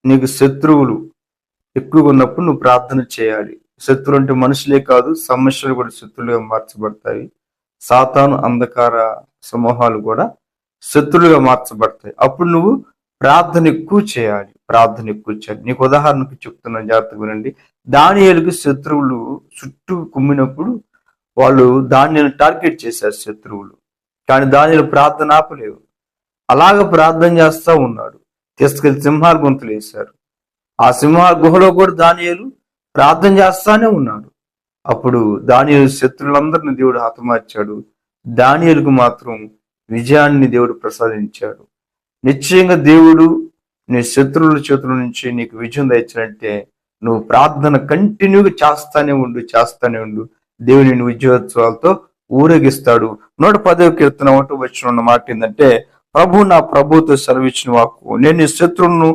నీకు శత్రువులు ఎక్కువగా ఉన్నప్పుడు నువ్వు ప్రార్థన చేయాలి. శత్రువు అంటే మనుషులే కాదు, సమస్యలు కూడా శత్రువులుగా మార్చబడతాయి. సాతాను అంధకార సమూహాలు కూడా శత్రువులుగా మార్చబడతాయి. అప్పుడు నువ్వు ప్రార్థన ఎక్కువ చేయాలి. ప్రార్థన ఎక్కువ చేయాలి. నీకు ఉదాహరణకు చెప్తున్నాను, జాగ్రత్తగా వినండి. దానియేలుకు శత్రువులు చుట్టూ కుమ్మినప్పుడు వాళ్ళు దానిని టార్గెట్ చేశారు శత్రువులు. కానీ దానియేలు ప్రార్థన ఆపలేవు. అలాగ ప్రార్థన చేస్తా ఉన్నాడు. తీసుకెళ్లి సింహాల గొంతులు వేశారు. ఆ సింహాల గుహలో కూడా దానియేలు ప్రార్థన చేస్తానే ఉన్నాడు. అప్పుడు దానియేలు శత్రువులందరిని దేవుడు హతమార్చాడు. దానియేలుకు మాత్రం విజయాన్ని దేవుడు ప్రసాదించాడు. నిశ్చయంగా దేవుడు నీ శత్రువుల చేతుల నుంచి నీకు విజయం తెచ్చినట్టే నువ్వు ప్రార్థన కంటిన్యూగా చేస్తానే ఉండు. దేవుని నిన్ను విజయోత్సవాలతో ఊరేగిస్తాడు. 110వ కీర్తన 1వ వచనంలో ఉన్న మాట ఏంటంటే, ప్రభు నా ప్రభుతో సెలవిచ్చిన వాక్కు, నేను నీ శత్రువులను